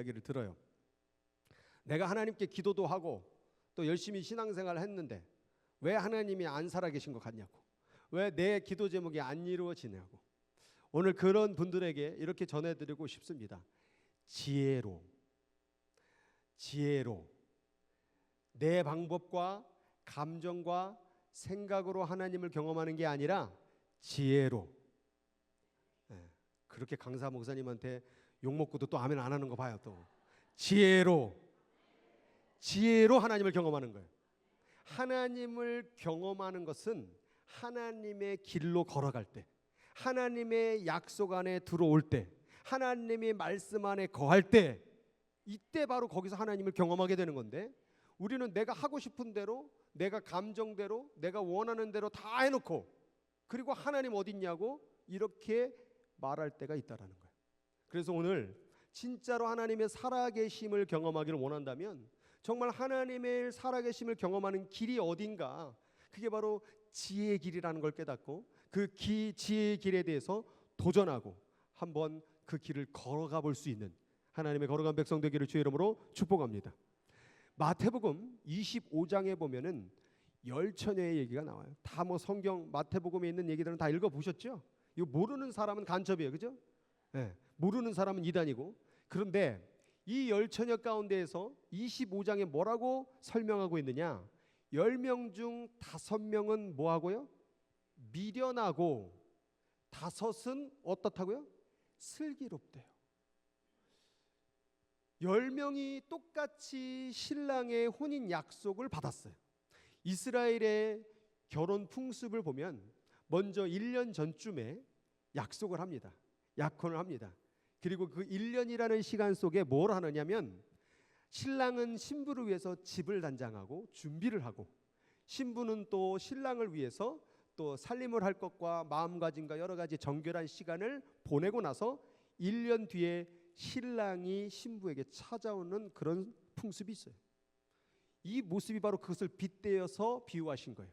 이야기를 들어요. 내가 하나님께 기도도 하고 또 열심히 신앙생활을 했는데 왜 하나님이 안 살아계신 것 같냐고, 왜 내 기도 제목이 안 이루어지냐고. 오늘 그런 분들에게 이렇게 전해드리고 싶습니다. 지혜로 내 방법과 감정과 생각으로 하나님을 경험하는 게 아니라 지혜로. 그렇게 강사 목사님한테 욕먹고도 또 아멘 안 하는 거 봐요. 또 지혜로 하나님을 경험하는 거예요. 하나님을 경험하는 것은 하나님의 길로 걸어갈 때, 하나님의 약속 안에 들어올 때, 하나님의 말씀 안에 거할 때, 이때 바로 거기서 하나님을 경험하게 되는 건데, 우리는 내가 하고 싶은 대로, 내가 감정대로, 내가 원하는 대로 다 해놓고, 그리고 하나님 어디 있냐고 이렇게 말할 때가 있다라는 거예요. 그래서 오늘 진짜로 하나님의 살아계심을 경험하기를 원한다면 정말 하나님의 살아계심을 경험하는 길이 어딘가, 그게 바로 지혜의 길이라는 걸 깨닫고 그 지혜의 길에 대해서 도전하고 한번 그 길을 걸어가 볼 수 있는 하나님의 거룩한 백성 되기를 주의 이름으로 축복합니다. 마태복음 25장에 보면은 열처녀의 얘기가 나와요. 다 뭐 성경 마태복음에 있는 얘기들은 다 읽어보셨죠? 이거 모르는 사람은 간첩이에요, 그죠? 네, 모르는 사람은 이단이고. 그런데 이 열처녀 가운데에서 25장에 뭐라고 설명하고 있느냐? 10명 중 5명은 뭐하고요? 미련하고 5은 어떻다고요? 슬기롭대요. 10명이 똑같이 신랑의 혼인 약속을 받았어요. 이스라엘의 결혼 풍습을 보면 먼저 1년 전쯤에 약속을 합니다. 약혼을 합니다. 그리고 그 1년이라는 시간 속에 뭘 하느냐면 신랑은 신부를 위해서 집을 단장하고 준비를 하고, 신부는 또 신랑을 위해서 또 살림을 할 것과 마음가짐과 여러 가지 정결한 시간을 보내고 나서 1년 뒤에 신랑이 신부에게 찾아오는 그런 풍습이 있어요. 이 모습이 바로 그것을 빗대어서 비유하신 거예요.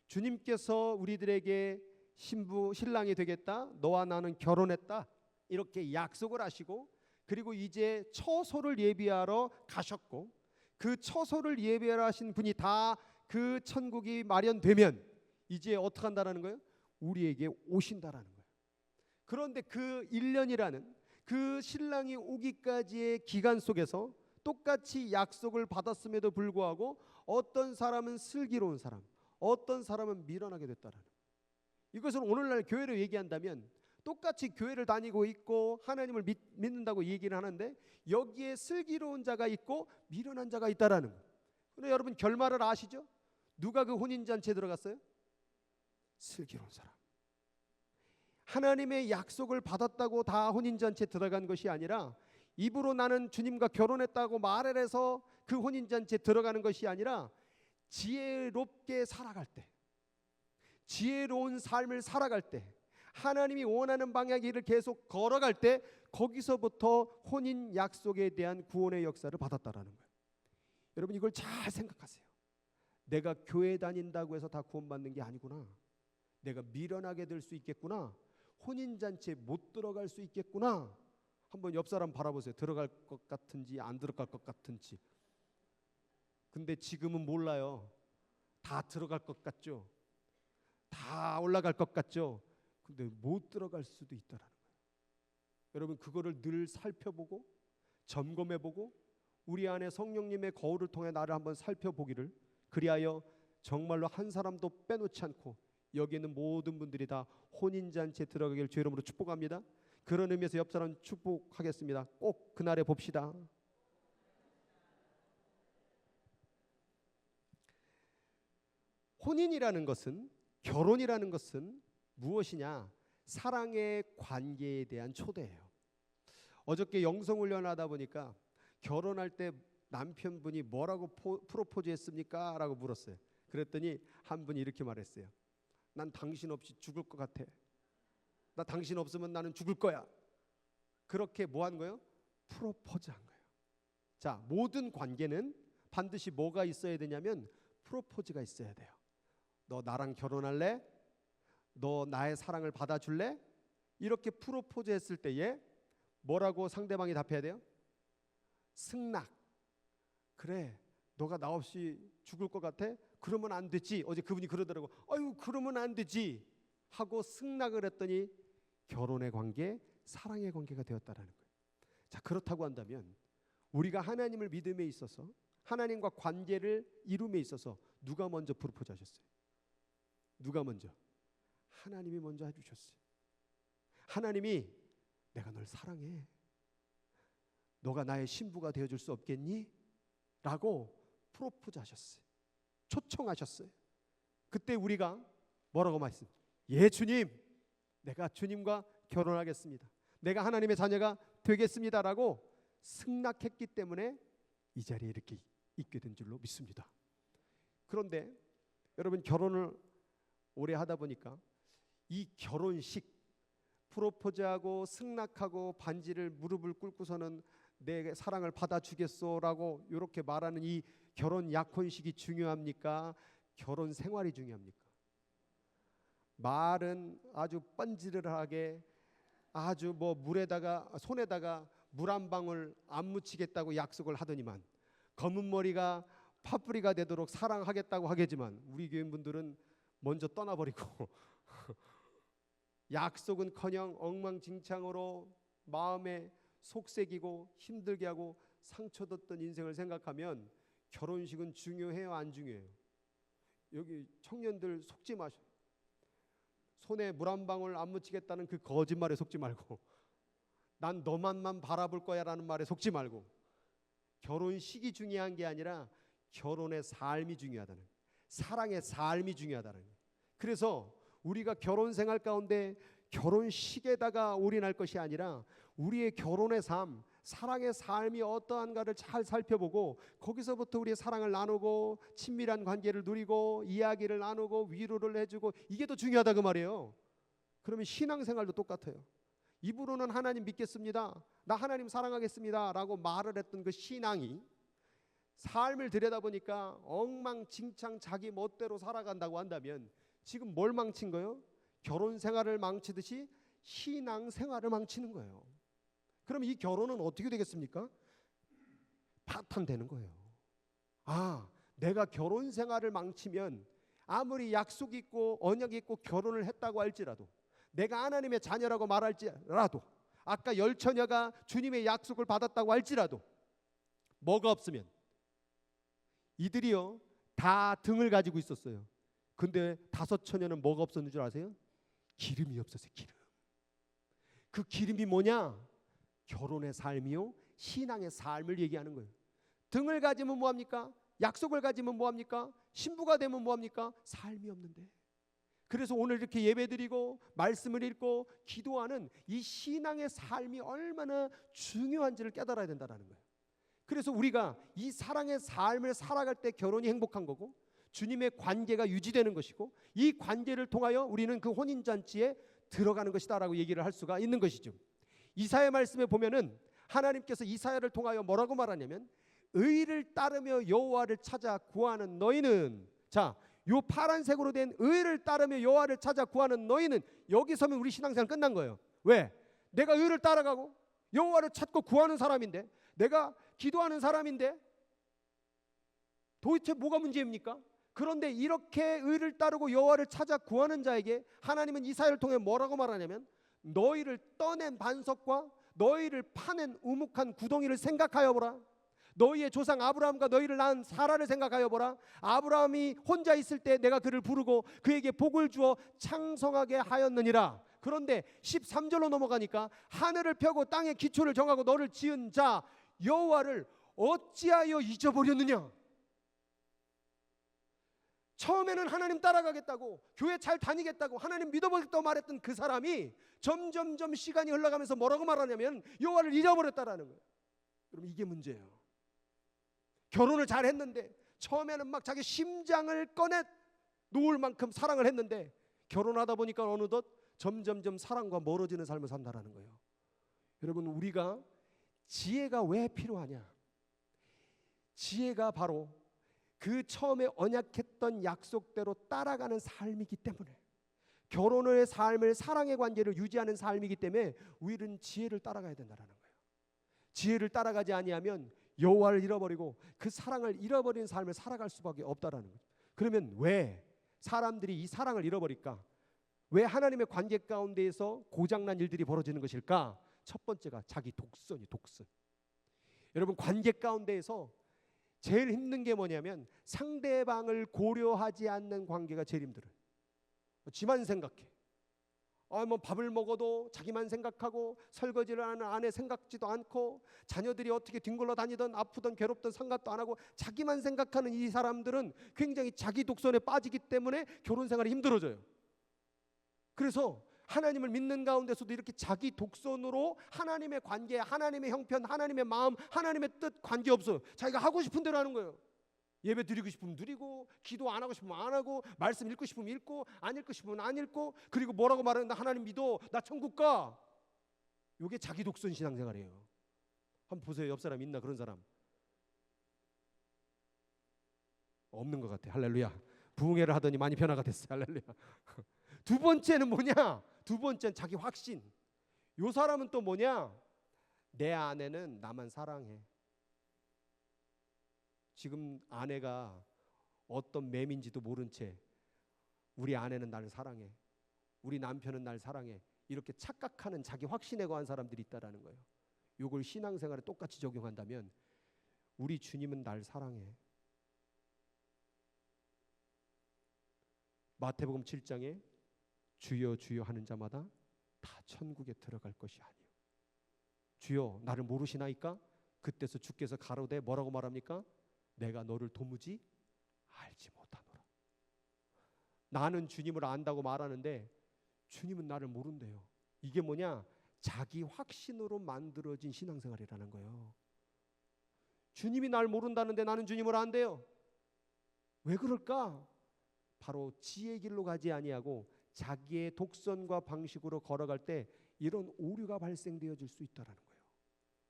주님께서 우리들에게 신랑이 되겠다, 너와 나는 결혼했다, 이렇게 약속을 하시고, 그리고 이제 처소를 예비하러 가셨고, 그 처소를 예비하러 하신 분이 다 그 천국이 마련되면 이제 어떻게 한다라는 거예요? 우리에게 오신다라는 거예요. 그런데 그 1년이라는 그 신랑이 오기까지의 기간 속에서 똑같이 약속을 받았음에도 불구하고 어떤 사람은 슬기로운 사람, 어떤 사람은 미련하게 됐다라는, 이것을 오늘날 교회로 얘기한다면 똑같이 교회를 다니고 있고 하나님을 믿는다고 얘기를 하는데 여기에 슬기로운 자가 있고 미련한 자가 있다라는 거예요. 그런데 여러분 결말을 아시죠? 누가 그 혼인잔치에 들어갔어요? 슬기로운 사람. 하나님의 약속을 받았다고 다 혼인잔치에 들어간 것이 아니라, 입으로 나는 주님과 결혼했다고 말을 해서 그 혼인잔치에 들어가는 것이 아니라, 지혜롭게 살아갈 때, 지혜로운 삶을 살아갈 때, 하나님이 원하는 방향의 길을 계속 걸어갈 때, 거기서부터 혼인 약속에 대한 구원의 역사를 받았다라는 거예요. 여러분 이걸 잘 생각하세요. 내가 교회 다닌다고 해서 다 구원받는 게 아니구나. 내가 미련하게 될 수 있겠구나. 혼인잔치에 못 들어갈 수 있겠구나. 한번 옆 사람 바라보세요. 들어갈 것 같은지 안 들어갈 것 같은지. 근데 지금은 몰라요. 다 들어갈 것 같죠. 다 올라갈 것 같죠. 근데 못 들어갈 수도 있다라는 거예요. 여러분 그거를 늘 살펴보고 점검해보고 우리 안에 성령님의 거울을 통해 나를 한번 살펴보기를, 그리하여 정말로 한 사람도 빼놓지 않고 여기 있는 모든 분들이 다 혼인잔치에 들어가길 주의 이름으로 축복합니다. 그런 의미에서 옆 사람 축복하겠습니다. 꼭 그날에 봅시다. 혼인이라는 것은, 결혼이라는 것은 무엇이냐? 사랑의 관계에 대한 초대예요. 어저께 영성훈련 하다 보니까 결혼할 때 남편분이 뭐라고 프로포즈 했습니까? 라고 물었어요. 그랬더니 한 분이 이렇게 말했어요. 난 당신 없이 죽을 것 같아. 나 당신 없으면 나는 죽을 거야. 그렇게 뭐 한 거예요? 프로포즈 한 거예요. 자, 모든 관계는 반드시 뭐가 있어야 되냐면 프로포즈가 있어야 돼요. 너 나랑 결혼할래? 너 나의 사랑을 받아줄래? 이렇게 프로포즈 했을 때에 뭐라고 상대방이 답해야 돼요? 승낙. 그래, 너가 나 없이 죽을 것 같아? 그러면 안 되지. 어제 그분이 그러더라고. 아유, 그러면 안 되지 하고 승낙을 했더니 결혼의 관계, 사랑의 관계가 되었다라는 거예요. 자, 그렇다고 한다면 우리가 하나님을 믿음에 있어서, 하나님과 관계를 이룸에 있어서 누가 먼저 프로포즈 하셨어요? 누가 먼저? 하나님이 먼저 해주셨어요. 하나님이 내가 널 사랑해, 너가 나의 신부가 되어줄 수 없겠니? 라고 프로포즈 하셨어요. 초청하셨어요. 그때 우리가 뭐라고 말씀했어요? 예, 주님, 내가 주님과 결혼하겠습니다, 내가 하나님의 자녀가 되겠습니다 라고 승낙했기 때문에 이 자리에 이렇게 있게 된 줄로 믿습니다. 그런데 여러분, 결혼을 오래 하다 보니까 이 결혼식, 프로포즈하고 승낙하고 반지를 무릎을 꿇고서는 내 사랑을 받아주겠소라고 이렇게 말하는 이 결혼 약혼식이 중요합니까? 결혼 생활이 중요합니까? 말은 아주 뻔지르르하게 아주 물에다가 손에다가 물 한 방울 안 묻히겠다고 약속을 하더니만 검은 머리가 파뿌리가 되도록 사랑하겠다고 하겠지만 우리 교인분들은 먼저 떠나버리고 약속은커녕 엉망진창으로 마음에 속색이고 힘들게 하고 상처줬던 인생을 생각하면 결혼식은 중요해요, 안 중요해요? 여기 청년들 속지 마셔. 손에 물 한 방울 안 묻히겠다는 그 거짓말에 속지 말고, 난 너만만 바라볼 거야 라는 말에 속지 말고, 결혼식이 중요한 게 아니라 결혼의 삶이 중요하다는, 사랑의 삶이 중요하다는. 그래서 우리가 결혼 생활 가운데 결혼식에다가 올인할 것이 아니라 우리의 결혼의 삶, 사랑의 삶이 어떠한가를 잘 살펴보고 거기서부터 우리의 사랑을 나누고 친밀한 관계를 누리고 이야기를 나누고 위로를 해주고, 이게 더 중요하다 그 말이에요. 그러면 신앙생활도 똑같아요. 입으로는 하나님 믿겠습니다, 나 하나님 사랑하겠습니다 라고 말을 했던 그 신앙이 삶을 들여다보니까 엉망진창 자기 멋대로 살아간다고 한다면 지금 뭘 망친 거예요? 결혼 생활을 망치듯이 신앙 생활을 망치는 거예요. 그럼 이 결혼은 어떻게 되겠습니까? 파탄되는 거예요. 아, 내가 결혼 생활을 망치면 아무리 약속 있고 언약 있고 결혼을 했다고 할지라도, 내가 하나님의 자녀라고 말할지라도, 아까 열처녀가 주님의 약속을 받았다고 할지라도 뭐가 없으면, 이들이요 다 등을 가지고 있었어요. 근데 5처녀는 뭐가 없었는 줄 아세요? 기름이 없었어요. 기름. 그 기름이 뭐냐? 결혼의 삶이요, 신앙의 삶을 얘기하는 거예요. 등을 가지면 뭐합니까? 약속을 가지면 뭐합니까? 신부가 되면 뭐합니까? 삶이 없는데. 그래서 오늘 이렇게 예배드리고 말씀을 읽고 기도하는 이 신앙의 삶이 얼마나 중요한지를 깨달아야 된다는 거예요. 그래서 우리가 이 사랑의 삶을 살아갈 때 결혼이 행복한 거고 주님의 관계가 유지되는 것이고, 이 관계를 통하여 우리는 그 혼인잔치에 들어가는 것이다 라고 얘기를 할 수가 있는 것이죠. 이사야 말씀에 보면은 하나님께서 이사야를 통하여 뭐라고 말하냐면, 의를 따르며 여호와를 찾아 구하는 너희는, 자, 요 파란색으로 된 의를 따르며 여호와를 찾아 구하는 너희는, 여기 서면 우리 신앙생활 끝난 거예요. 왜? 내가 의를 따라가고 여호와를 찾고 구하는 사람인데, 내가 기도하는 사람인데 도대체 뭐가 문제입니까? 그런데 이렇게 의를 따르고 여호와를 찾아 구하는 자에게 하나님은 이사야를 통해 뭐라고 말하냐면, 너희를 떠낸 반석과 너희를 파낸 우묵한 구덩이를 생각하여 보라. 너희의 조상 아브라함과 너희를 낳은 사라를 생각하여 보라. 아브라함이 혼자 있을 때 내가 그를 부르고 그에게 복을 주어 창성하게 하였느니라. 그런데 13절로 넘어가니까, 하늘을 펴고 땅의 기초를 정하고 너를 지은 자 여호와를 어찌하여 잊어버렸느냐. 처음에는 하나님 따라가겠다고, 교회 잘 다니겠다고, 하나님 믿어보겠다고 말했던 그 사람이 점점점 시간이 흘러가면서 뭐라고 말하냐면 여호와를 잊어버렸다라는 거예요. 여러분, 이게 문제예요. 결혼을 잘 했는데 처음에는 막 자기 심장을 꺼내 놓을 만큼 사랑을 했는데 결혼하다 보니까 어느덧 점점점 사랑과 멀어지는 삶을 산다라는 거예요. 여러분, 우리가 지혜가 왜 필요하냐? 지혜가 바로 그 처음에 언약했던 약속대로 따라가는 삶이기 때문에, 결혼의 삶을, 사랑의 관계를 유지하는 삶이기 때문에 우리는 지혜를 따라가야 된다는 거예요. 지혜를 따라가지 아니하면 여호와를 잃어버리고 그 사랑을 잃어버린 삶을 살아갈 수밖에 없다라는 거죠. 그러면 왜 사람들이 이 사랑을 잃어버릴까? 왜 하나님의 관계 가운데에서 고장난 일들이 벌어지는 것일까? 첫 번째가 자기 독선이 독선. 여러분, 관계 가운데에서 제일 힘든 게 뭐냐면 상대방을 고려하지 않는 관계가 제일 힘들어요. 지만 생각해. 뭐 밥을 먹어도 자기만 생각하고, 설거지를 하는 아내 생각지도 않고, 자녀들이 어떻게 뒹굴러 다니든 아프든 괴롭든 상관도 안 하고 자기만 생각하는 이 사람들은 굉장히 자기 독선에 빠지기 때문에 결혼 생활이 힘들어져요. 그래서 하나님을 믿는 가운데서도 이렇게 자기 독선으로 하나님의 관계, 하나님의 형편, 하나님의 마음, 하나님의 뜻 관계없어요. 자기가 하고 싶은 대로 하는 거예요. 예배 드리고 싶으면 드리고, 기도 안 하고 싶으면 안 하고, 말씀 읽고 싶으면 읽고, 안 읽고 싶으면 안 읽고, 그리고 뭐라고 말하는, 나 하나님 믿어, 나 천국 가. 이게 자기 독선 신앙생활이에요. 한번 보세요. 옆 사람 있나 그런 사람? 없는 것 같아. 할렐루야. 부흥회를 하더니 많이 변화가 됐어요. 할렐루야. 두 번째는 뭐냐? 두 번째는 자기 확신. 요 사람은 또 뭐냐? 내 아내는 나만 사랑해. 지금 아내가 어떤 맴인지도 모른 채 우리 아내는 날 사랑해, 우리 남편은 날 사랑해, 이렇게 착각하는 자기 확신에 관한 사람들이 있다라는 거예요. 이걸 신앙생활에 똑같이 적용한다면 우리 주님은 날 사랑해. 마태복음 7장에 주여 주여 하는 자마다 다 천국에 들어갈 것이 아니요. 주여 나를 모르시나이까? 그때서 주께서 가로되 뭐라고 말합니까? 내가 너를 도무지 알지 못하노라. 나는 주님을 안다고 말하는데 주님은 나를 모른대요. 이게 뭐냐? 자기 확신으로 만들어진 신앙생활이라는 거예요. 주님이 날 모른다는데 나는 주님을 안대요. 왜 그럴까? 바로 지혜의 길로 가지 아니하고 자기의 독선과 방식으로 걸어갈 때 이런 오류가 발생되어질 수 있다라는 거예요.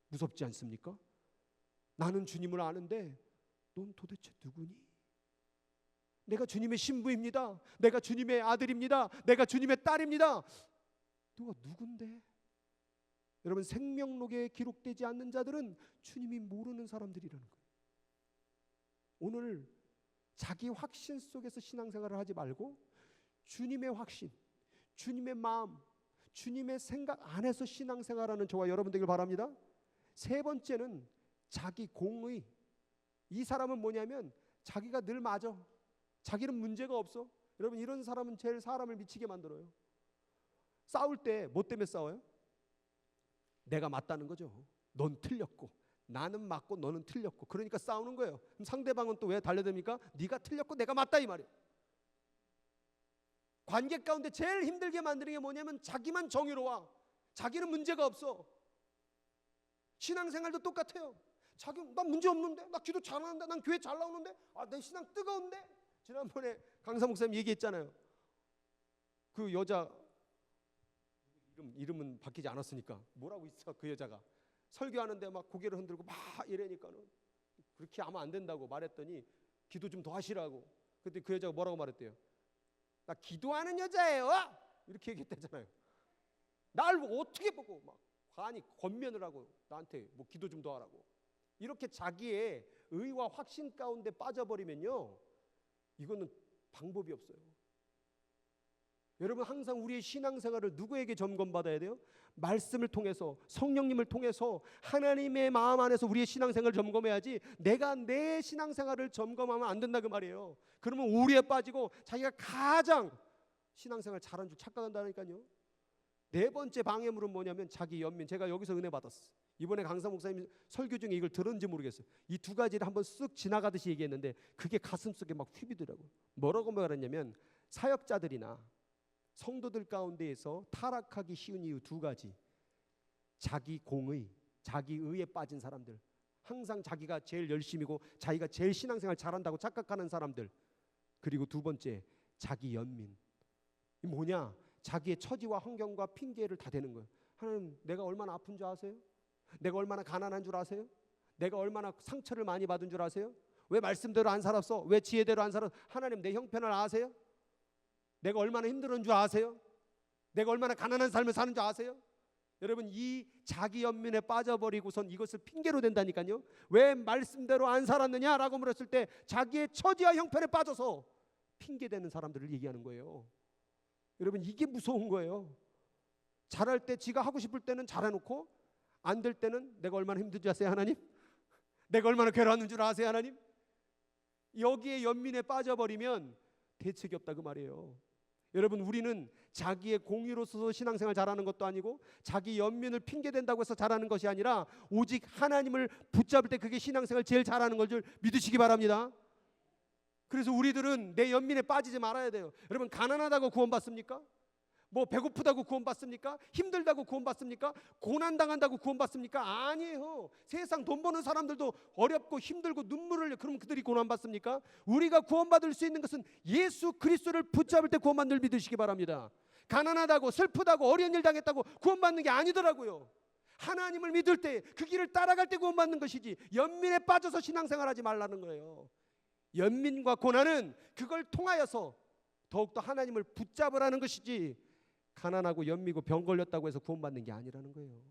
무섭지 않습니까? 나는 주님을 아는데 넌 도대체 누구니? 내가 주님의 신부입니다. 내가 주님의 아들입니다. 내가 주님의 딸입니다. 너가 누군데? 여러분, 생명록에 기록되지 않는 자들은 주님이 모르는 사람들이라는 거예요. 오늘 자기 확신 속에서 신앙생활을 하지 말고 주님의 확신, 주님의 마음, 주님의 생각 안에서 신앙생활하는 저와 여러분 되길 바랍니다. 세 번째는 자기 공의. 이 사람은 뭐냐면 자기가 늘 맞아. 자기는 문제가 없어. 여러분, 이런 사람은 제일 사람을 미치게 만들어요. 싸울 때 뭐 때문에 싸워요? 내가 맞다는 거죠. 넌 틀렸고 나는 맞고 너는 틀렸고, 그러니까 싸우는 거예요. 그럼 상대방은 또 왜 달려듭니까? 네가 틀렸고 내가 맞다 이 말이에요. 관계 가운데 제일 힘들게 만드는 게 뭐냐면 자기만 정의로워. 자기는 문제가 없어. 신앙생활도 똑같아요. 자기 난 문제 없는데, 나 기도 잘하는데, 난 교회 잘 나오는데, 내 신앙 뜨거운데. 지난번에 강사 목사님 얘기했잖아요. 그 여자 이름은 바뀌지 않았으니까 뭐라고 있어. 그 여자가 설교하는데 막 고개를 흔들고 막 이러니까는 그렇게 하면 안 된다고 말했더니 기도 좀 더 하시라고. 그때 그 여자가 뭐라고 말했대요? 나 기도하는 여자예요. 이렇게 얘기했다잖아요. 날 어떻게 보고 막 관이 권면을 하고 나한테 뭐 기도 좀 더 하라고. 이렇게 자기의 의와 확신 가운데 빠져버리면요, 이거는 방법이 없어요. 여러분, 항상 우리의 신앙생활을 누구에게 점검받아야 돼요? 말씀을 통해서, 성령님을 통해서 하나님의 마음 안에서 우리의 신앙생활을 점검해야지, 내가 내 신앙생활을 점검하면 안 된다 그 말이에요. 그러면 오류에 빠지고 자기가 가장 신앙생활 잘한 줄 착각한다니까요. 네 번째 방해물은 뭐냐면 자기 연민. 제가 여기서 은혜 받았어. 이번에 강사 목사님 설교 중에 이걸 들었는지 모르겠어요. 이 두 가지를 한번 쓱 지나가듯이 얘기했는데 그게 가슴속에 막 휘비더라고요. 뭐라고 말했냐면 사역자들이나 성도들 가운데에서 타락하기 쉬운 이유 두 가지. 자기 공의, 자기 의에 빠진 사람들, 항상 자기가 제일 열심이고 자기가 제일 신앙생활 잘한다고 착각하는 사람들. 그리고 두 번째, 자기 연민. 이 뭐냐? 자기의 처지와 환경과 핑계를 다 대는 거예요. 하나님, 내가 얼마나 아픈 줄 아세요? 내가 얼마나 가난한 줄 아세요? 내가 얼마나 상처를 많이 받은 줄 아세요? 왜 말씀대로 안 살았어? 왜 지혜대로 안 살았어? 하나님, 내 형편을 아세요? 내가 얼마나 힘들은 줄 아세요? 내가 얼마나 가난한 삶을 사는 줄 아세요? 여러분, 이 자기 연민에 빠져버리고선 이것을 핑계로 댄다니까요. 왜 말씀대로 안 살았느냐라고 물었을 때 자기의 처지와 형편에 빠져서 핑계대는 사람들을 얘기하는 거예요. 여러분, 이게 무서운 거예요. 잘할 때 지가 하고 싶을 때는 잘해놓고 안 될 때는 내가 얼마나 힘든 줄 아세요, 하나님? 내가 얼마나 괴로웠는 줄 아세요, 하나님? 여기에 연민에 빠져버리면 대책이 없다 그 말이에요. 여러분, 우리는 자기의 공의로서 신앙생활 잘하는 것도 아니고 자기 연민을 핑계댄다고 해서 잘하는 것이 아니라 오직 하나님을 붙잡을 때 그게 신앙생활 제일 잘하는 걸 줄 믿으시기 바랍니다. 그래서 우리들은 내 연민에 빠지지 말아야 돼요. 여러분, 가난하다고 구원받습니까? 뭐 배고프다고 구원받습니까? 힘들다고 구원받습니까? 고난당한다고 구원받습니까? 아니에요. 세상 돈 버는 사람들도 어렵고 힘들고 눈물을 흘려. 그럼 그들이 구원받습니까? 우리가 구원받을 수 있는 것은 예수 그리스도를 붙잡을 때 구원받는 줄 믿으시기 바랍니다. 가난하다고 슬프다고 어려운 일 당했다고 구원받는 게 아니더라고요. 하나님을 믿을 때 그 길을 따라갈 때 구원받는 것이지 연민에 빠져서 신앙생활하지 말라는 거예요. 연민과 고난은 그걸 통하여서 더욱더 하나님을 붙잡으라는 것이지 가난하고 연미고 병 걸렸다고 해서 구원받는 게 아니라는 거예요.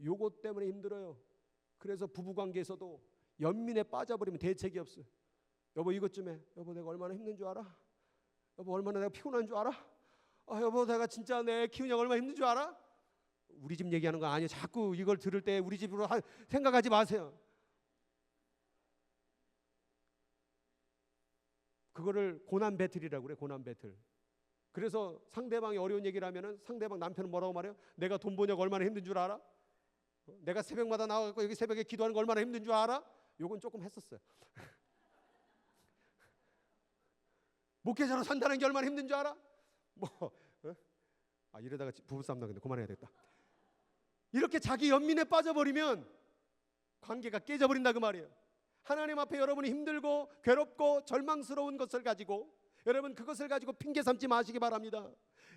요것 때문에 힘들어요. 그래서 부부관계에서도 연민에 빠져버리면 대책이 없어요. 여보 이것 좀 해. 여보 내가 얼마나 힘든 줄 알아? 여보 얼마나 내가 피곤한 줄 알아? 여보 내가 진짜 내 키우냐가 얼마나 힘든 줄 알아? 우리 집 얘기하는 거 아니에요. 자꾸 이걸 들을 때 우리 집으로 생각하지 마세요. 그거를 고난 배틀이라고 그래. 고난 배틀. 그래서 상대방이 어려운 얘기를 하면은 상대방 남편은 뭐라고 말해요? 내가 돈 버냐고 얼마나 힘든 줄 알아? 내가 새벽마다 나와갖고 여기 새벽에 기도하는 거 얼마나 힘든 줄 알아? 요건 조금 했었어요. 목회자로 산다는 게 얼마나 힘든 줄 알아? 이러다가 부부싸움 나겠네. 그만해야 되겠다. 이렇게 자기 연민에 빠져버리면 관계가 깨져버린다 그 말이에요. 하나님 앞에 여러분이 힘들고 괴롭고 절망스러운 것을 가지고 여러분 그것을 가지고 핑계 삼지 마시기 바랍니다.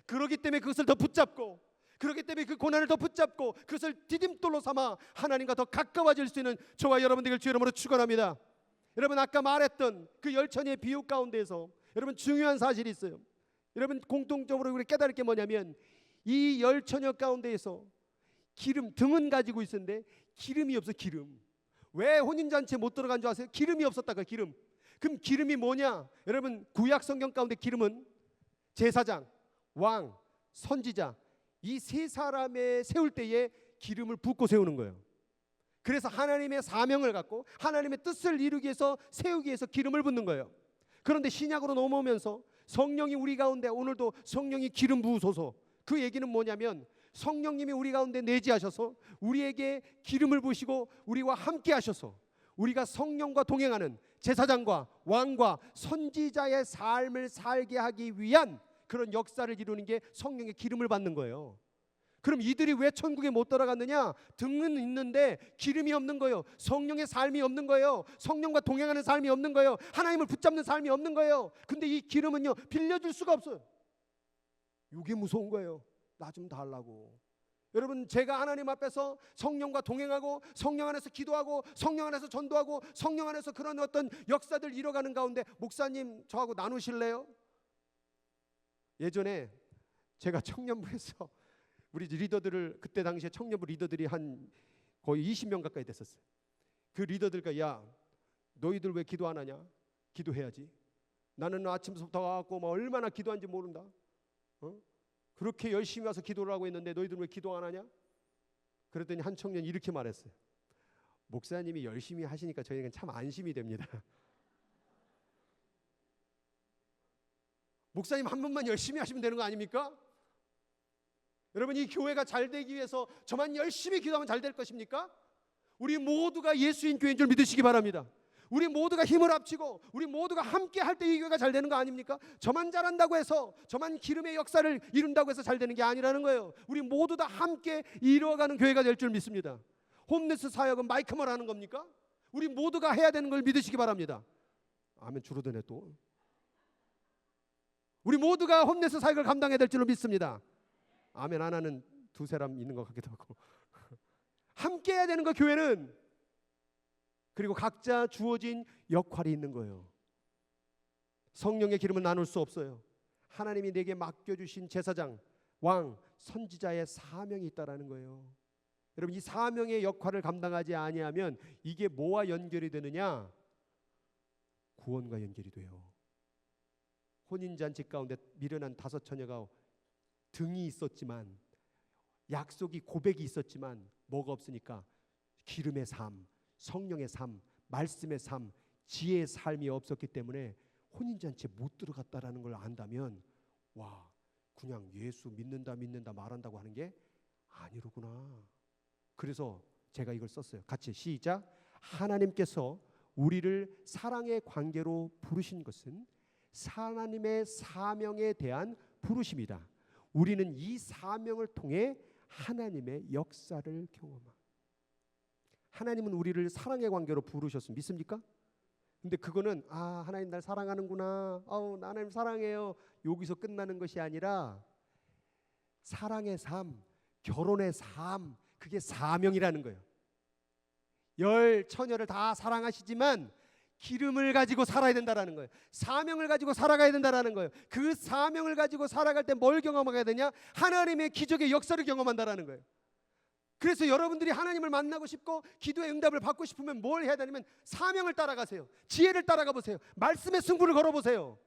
그렇기 때문에 그것을 더 붙잡고 그렇기 때문에 그 고난을 더 붙잡고 그것을 디딤돌로 삼아 하나님과 더 가까워질 수 있는 저와 여러분들 주의 이름으로 축원합니다. 여러분 아까 말했던 그 열천의 비유 가운데에서 여러분 중요한 사실이 있어요. 여러분 공통적으로 우리 깨달을 게 뭐냐면 이 열처녀 가운데에서 기름 등은 가지고 있었는데 기름이 없어. 기름. 왜 혼인잔치에 못 들어간 줄 아세요? 기름이 없었다가 기름. 그럼 기름이 뭐냐? 여러분 구약 성경 가운데 기름은 제사장, 왕, 선지자 이 세 사람의 세울 때에 기름을 붓고 세우는 거예요. 그래서 하나님의 사명을 갖고 하나님의 뜻을 이루기 위해서 세우기 위해서 기름을 붓는 거예요. 그런데 신약으로 넘어오면서 성령이 우리 가운데 오늘도 성령이 기름 부으소서. 그 얘기는 뭐냐면 성령님이 우리 가운데 내지하셔서 우리에게 기름을 부으시고 우리와 함께 하셔서 우리가 성령과 동행하는 제사장과 왕과 선지자의 삶을 살게 하기 위한 그런 역사를 이루는 게 성령의 기름을 받는 거예요. 그럼 이들이 왜 천국에 못 들어갔느냐? 등은 있는데 기름이 없는 거예요. 성령의 삶이 없는 거예요. 성령과 동행하는 삶이 없는 거예요. 하나님을 붙잡는 삶이 없는 거예요. 근데 이 기름은요 빌려줄 수가 없어요. 이게 무서운 거예요. 나 좀 달라고. 여러분 제가 하나님 앞에서 성령과 동행하고 성령 안에서 기도하고 성령 안에서 전도하고 성령 안에서 그런 어떤 역사들 이뤄가는 가운데 목사님 저하고 나누실래요? 예전에 제가 청년부에서 우리 리더들을 그때 당시에 청년부 리더들이 한 거의 20명 가까이 됐었어요. 그 리더들과 야 너희들 왜 기도 안 하냐? 기도해야지. 나는 아침부터 와갖고 뭐 얼마나 기도한지 모른다. 그렇게 열심히 와서 기도를 하고 있는데 너희들 왜 기도 안 하냐? 그랬더니 한 청년이 이렇게 말했어요. 목사님이 열심히 하시니까 저희는 참 안심이 됩니다. 목사님 한 분만 열심히 하시면 되는 거 아닙니까? 여러분 이 교회가 잘 되기 위해서 저만 열심히 기도하면 잘 될 것입니까? 우리 모두가 예수인 교회인 줄 믿으시기 바랍니다. 우리 모두가 힘을 합치고 우리 모두가 함께 할 때 이 교회가 잘 되는 거 아닙니까? 저만 잘한다고 해서 저만 기름의 역사를 이룬다고 해서 잘 되는 게 아니라는 거예요. 우리 모두 다 함께 이루어가는 교회가 될 줄 믿습니다. 홈리스 사역은 마이크만 하는 겁니까? 우리 모두가 해야 되는 걸 믿으시기 바랍니다. 아멘. 줄어드네 또. 우리 모두가 홈리스 사역을 감당해야 될 줄로 믿습니다. 아멘. 하나는 두 사람 있는 것 같기도 하고. 함께 해야 되는 거 교회는. 그리고 각자 주어진 역할이 있는 거예요. 성령의 기름을 나눌 수 없어요. 하나님이 내게 맡겨주신 제사장, 왕, 선지자의 사명이 있다라는 거예요. 여러분, 이 사명의 역할을 감당하지 아니하면 이게 뭐와 연결이 되느냐? 구원과 연결이 돼요. 혼인잔치 가운데 미련한 5 처녀가 등이 있었지만, 약속이, 고백이 있었지만 뭐가 없으니까 기름의 삶, 성령의 삶, 말씀의 삶, 지혜의 삶이 없었기 때문에 혼인잔치에 못 들어갔다라는 걸 안다면, 와, 그냥 예수 믿는다 말한다고 하는 게 아니로구나. 그래서 제가 이걸 썼어요. 같이 시작. 하나님께서 우리를 사랑의 관계로 부르신 것은 하나님의 사명에 대한 부르심이다. 우리는 이 사명을 통해 하나님의 역사를 경험합니다. 하나님은 우리를 사랑의 관계로 부르셨습니다. 믿습니까? 근데 그거는 하나님 날 사랑하는구나, 나 하나님 사랑해요, 여기서 끝나는 것이 아니라 사랑의 삶, 결혼의 삶, 그게 사명이라는 거예요. 10 처녀를 다 사랑하시지만 기름을 가지고 살아야 된다라는 거예요. 사명을 가지고 살아가야 된다라는 거예요. 그 사명을 가지고 살아갈 때 뭘 경험하게 되냐? 하나님의 기적의 역사를 경험한다라는 거예요. 그래서 여러분들이 하나님을 만나고 싶고 기도의 응답을 받고 싶으면 뭘 해야 되냐면 사명을 따라가세요. 지혜를 따라가 보세요. 말씀의 승부를 걸어보세요.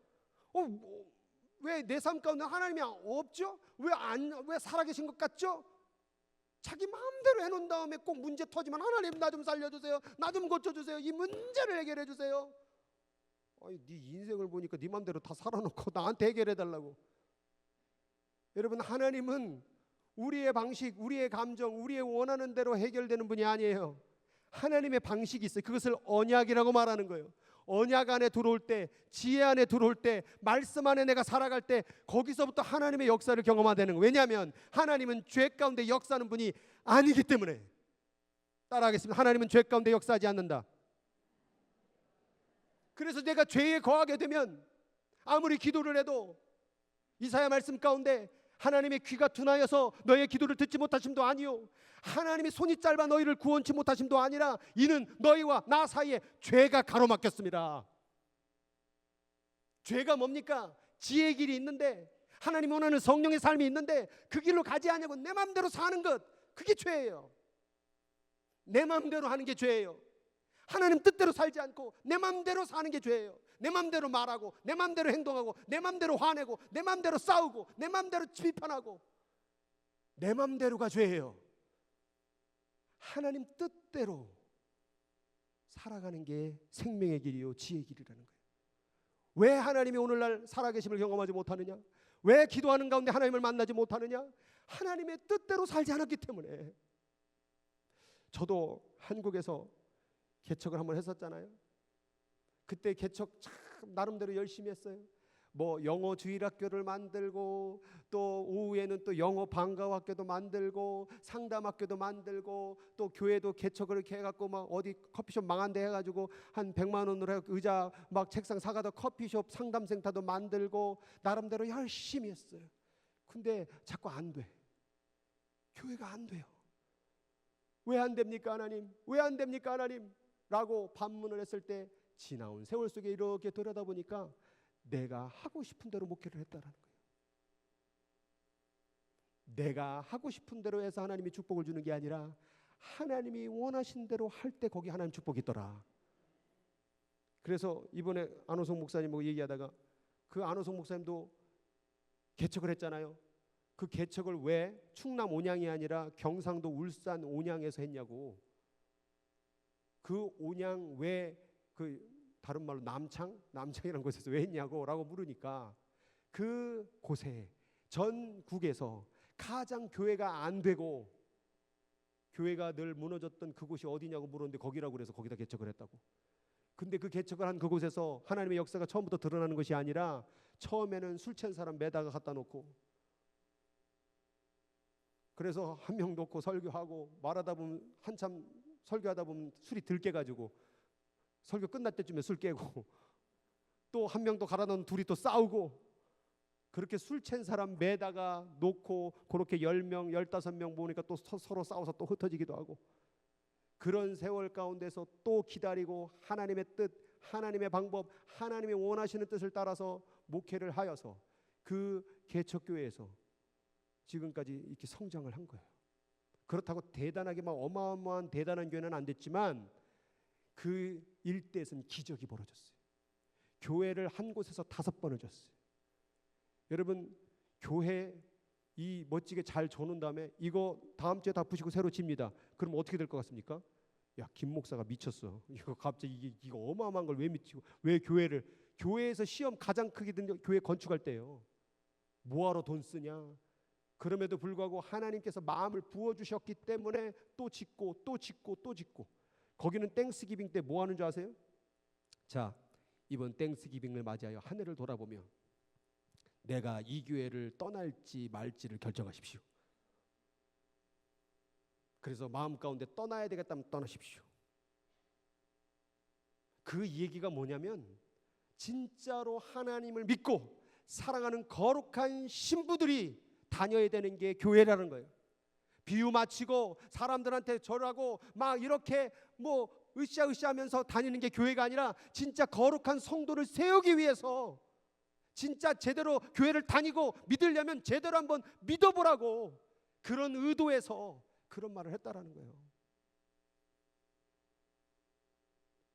왜 내 삶 가운데 하나님이 없죠? 왜 살아계신 것 같죠? 자기 마음대로 해놓은 다음에 꼭 문제 터지면 하나님 나 좀 살려주세요, 나 좀 고쳐주세요, 이 문제를 해결해 주세요. 네 인생을 보니까 네 마음대로 다 살아놓고 나한테 해결해달라고. 여러분, 하나님은 우리의 방식, 우리의 감정, 우리의 원하는 대로 해결되는 분이 아니에요. 하나님의 방식이 있어요. 그것을 언약이라고 말하는 거예요. 언약 안에 들어올 때, 지혜 안에 들어올 때, 말씀 안에 내가 살아갈 때, 거기서부터 하나님의 역사를 경험하는 거예요. 왜냐하면 하나님은 죄 가운데 역사하는 분이 아니기 때문에. 따라하겠습니다. 하나님은 죄 가운데 역사하지 않는다. 그래서 내가 죄에 거하게 되면 아무리 기도를 해도 이사야 말씀 가운데 하나님의 귀가 둔하여서 너의 기도를 듣지 못하심도 아니요, 하나님의 손이 짧아 너희를 구원치 못하심도 아니라 이는 너희와 나 사이에 죄가 가로막혔습니다. 죄가 뭡니까? 지혜의 길이 있는데, 하나님 원하는 성령의 삶이 있는데 그 길로 가지 않냐고 내 마음대로 사는 것, 그게 죄예요. 내 마음대로 하는 게 죄예요. 하나님 뜻대로 살지 않고 내 마음대로 사는 게 죄예요. 내 마음대로 말하고, 내 마음대로 행동하고, 내 마음대로 화내고, 내 마음대로 싸우고, 내 마음대로 비판하고, 내 마음대로가 죄예요. 하나님 뜻대로 살아가는 게 생명의 길이요, 지혜의 길이라는 거예요. 왜 하나님이 오늘날 살아계심을 경험하지 못하느냐? 왜 기도하는 가운데 하나님을 만나지 못하느냐? 하나님의 뜻대로 살지 않았기 때문에. 저도 한국에서 개척을 한번 했었잖아요. 그때 개척 참 나름대로 열심히 했어요. 영어 주일학교를 만들고, 또 오후에는 또 영어 방과학교도 만들고, 상담학교도 만들고, 또 교회도 개척을 이렇게 해갖고 막 어디 커피숍 망한 데 해가지고 한 100만 원으로 의자 막 책상 사가다 커피숍 상담센터도 만들고 나름대로 열심히 했어요. 근데 자꾸 안 돼. 교회가 안 돼요. 왜 안 됩니까 하나님? 왜 안 됩니까 하나님? 라고 반문을 했을 때 지나온 세월 속에 이렇게 들여다보니까 내가 하고 싶은 대로 목회를 했다라는 거예요. 내가 하고 싶은 대로 해서 하나님이 축복을 주는 게 아니라 하나님이 원하신 대로 할 때 거기 하나님 축복이 있더라. 그래서 이번에 안호성 목사님하고 얘기하다가, 그 안호성 목사님도 개척을 했잖아요. 그 개척을 왜 충남 온양이 아니라 경상도 울산 온양에서 했냐고. 그 온양 왜 다른 말로 남창이라는 곳에서 왜 했냐고 라고 물으니까, 그 곳에 전국에서 가장 교회가 안 되고 교회가 늘 무너졌던 그곳이 어디냐고 물었는데 거기라고 그래서 거기다 개척을 했다고. 근데 그 개척을 한 그곳에서 하나님의 역사가 처음부터 드러나는 것이 아니라 처음에는 술 취한 사람 매다가 갖다 놓고, 그래서 한 명 놓고 설교하고 말하다 보면 한참 설교하다 보면 술이 들깨가지고 설교 끝날 때쯤에 술 깨고, 또 한 명 더 갈아 넣은 둘이 또 싸우고, 그렇게 술 취한 사람 매다가 놓고 그렇게 10명 15명 모으니까 또 서로 싸워서 또 흩어지기도 하고, 그런 세월 가운데서 또 기다리고 하나님의 뜻, 하나님의 방법, 하나님이 원하시는 뜻을 따라서 목회를 하여서 그 개척교회에서 지금까지 이렇게 성장을 한 거예요. 그렇다고 대단하게 막 어마어마한 대단한 교회는 안 됐지만 그 일대에서는 기적이 벌어졌어요. 교회를 한 곳에서 5번을 줬어요. 여러분, 교회 이 멋지게 잘 줘놓은 다음에 이거 다음 주에 다 부시고 새로 집니다. 그럼 어떻게 될 것 같습니까? 야, 김 목사가 미쳤어. 이거 갑자기 이거 어마어마한 걸 왜 미치고 왜 교회에서 시험 가장 크게 든 교회 건축할 때요. 뭐하러 돈 쓰냐? 그럼에도 불구하고 하나님께서 마음을 부어주셨기 때문에 또 짓고 또 짓고 또 짓고. 거기는 땡스기빙 때 뭐 하는 줄 아세요? 자, 이번 땡스기빙을 맞이하여 한 해를 돌아보며 내가 이 교회를 떠날지 말지를 결정하십시오. 그래서 마음 가운데 떠나야 되겠다면 떠나십시오. 그 얘기가 뭐냐면 진짜로 하나님을 믿고 사랑하는 거룩한 신부들이 다녀야 되는 게 교회라는 거예요. 비유 맞추고 사람들한테 절하고 막 이렇게 뭐 으쌰으쌰하면서 다니는 게 교회가 아니라 진짜 거룩한 성도를 세우기 위해서 진짜 제대로 교회를 다니고 믿으려면 제대로 한번 믿어보라고 그런 의도에서 그런 말을 했다라는 거예요.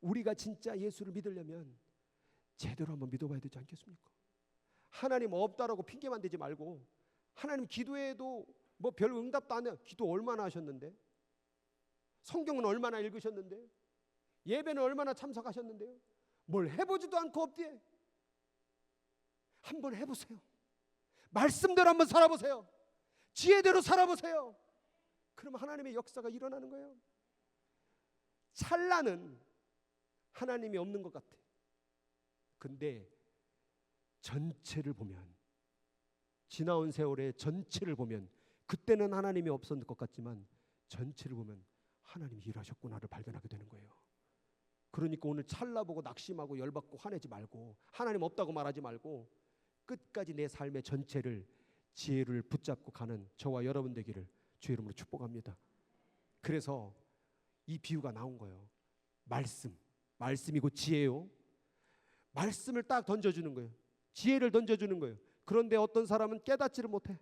우리가 진짜 예수를 믿으려면 제대로 한번 믿어봐야 되지 않겠습니까? 하나님 없다라고 핑계만 대지 말고 하나님 기도해도 뭐 별 응답도 안 해요. 기도 얼마나 하셨는데? 성경은 얼마나 읽으셨는데? 예배는 얼마나 참석하셨는데요? 뭘 해보지도 않고 없디에? 한번 해보세요. 말씀대로 한번 살아보세요. 지혜대로 살아보세요. 그러면 하나님의 역사가 일어나는 거예요. 찰나는 하나님이 없는 것 같아. 근데 전체를 보면, 지나온 세월의 전체를 보면 그때는 하나님이 없었을 것 같지만 전체를 보면 하나님이 일하셨구나를 발견하게 되는 거예요. 그러니까 오늘 찰나보고 낙심하고 열받고 화내지 말고 하나님 없다고 말하지 말고 끝까지 내 삶의 전체를 지혜를 붙잡고 가는 저와 여러분 되기를 주의 이름으로 축복합니다. 그래서 이 비유가 나온 거예요. 말씀이고 지혜요. 말씀을 딱 던져주는 거예요. 지혜를 던져주는 거예요. 그런데 어떤 사람은 깨닫지를 못해.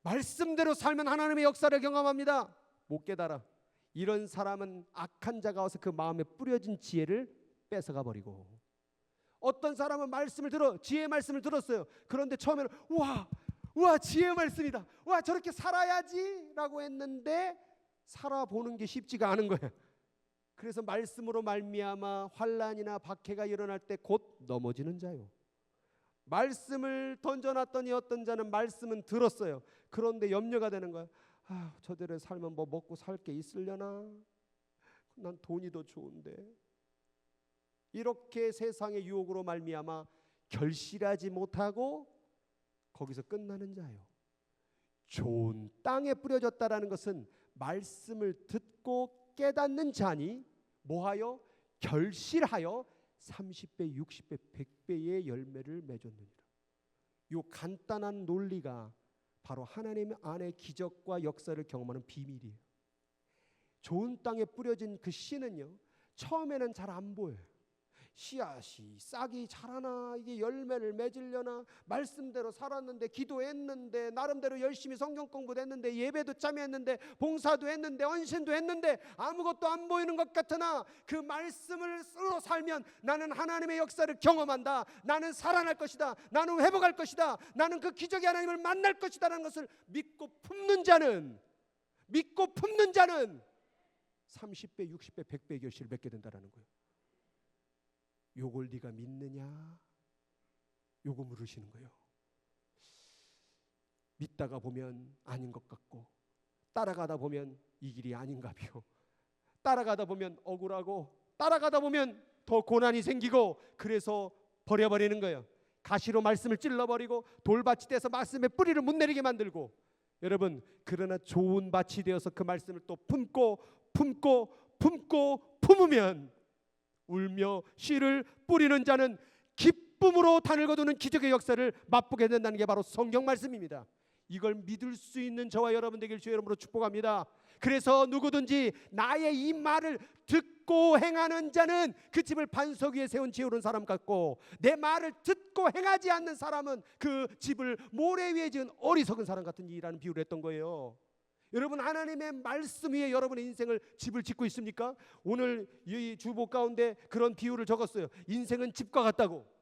말씀대로 살면 하나님의 역사를 경험합니다. 못 깨달아. 이런 사람은 악한 자가 와서 그 마음에 뿌려진 지혜를 뺏어가 버리고, 어떤 사람은 지혜의 말씀을 들었어요. 그런데 처음에는 우와 지혜의 말씀이다. 와 저렇게 살아야지 라고 했는데 살아보는 게 쉽지가 않은 거예요. 그래서 말씀으로 말미암아 환난이나 박해가 일어날 때 곧 넘어지는 자요. 말씀을 던져놨더니 어떤 자는 말씀은 들었어요. 그런데 염려가 되는 거예요. 저대로 살면 뭐 먹고 살 게 있으려나? 난 돈이 더 좋은데. 이렇게 세상의 유혹으로 말미암아 결실하지 못하고 거기서 끝나는 자요. 좋은 땅에 뿌려졌다라는 것은 말씀을 듣고 깨닫는 자니 뭐하여? 결실하여 30배, 60배, 100배의 열매를 맺었느니라. 이 간단한 논리가 바로 하나님 안의 기적과 역사를 경험하는 비밀이에요. 좋은 땅에 뿌려진 그 씨는요, 처음에는 잘 안 보여요. 씨앗이 싹이 자라나, 이게 열매를 맺으려나, 말씀대로 살았는데, 기도했는데, 나름대로 열심히 성경 공부도 했는데, 예배도 참여했는데, 봉사도 했는데, 헌신도 했는데 아무것도 안 보이는 것 같으나 그 말씀을 쓰러 살면 나는 하나님의 역사를 경험한다, 나는 살아날 것이다, 나는 회복할 것이다, 나는 그 기적의 하나님을 만날 것이다 라는 것을 믿고 품는 자는 30배, 60배, 100배의 결실을 맺게 된다는 거예요. 요걸 네가 믿느냐? 요거 물으시는 거예요. 믿다가 보면 아닌 것 같고, 따라가다 보면 이 길이 아닌가비요. 따라가다 보면 억울하고, 따라가다 보면 더 고난이 생기고, 그래서 버려버리는 거예요. 가시로 말씀을 찔러버리고 돌밭이 돼서 말씀의 뿌리를 못 내리게 만들고. 여러분, 그러나 좋은 밭이 되어서 그 말씀을 또 품으면 울며 씨를 뿌리는 자는 기쁨으로 단을 거두는 기적의 역사를 맛보게 된다는 게 바로 성경 말씀입니다. 이걸 믿을 수 있는 저와 여러분 되길 주의 이름으로 축복합니다. 그래서 누구든지 나의 이 말을 듣고 행하는 자는 그 집을 반석 위에 세운 지혜로운 사람 같고, 내 말을 듣고 행하지 않는 사람은 그 집을 모래 위에 지은 어리석은 사람 같으니라는 비유를 했던 거예요. 여러분, 하나님의 말씀 위에 여러분의 인생을 집을 짓고 있습니까? 오늘 이 주보 가운데 그런 비유를 적었어요. 인생은 집과 같다고.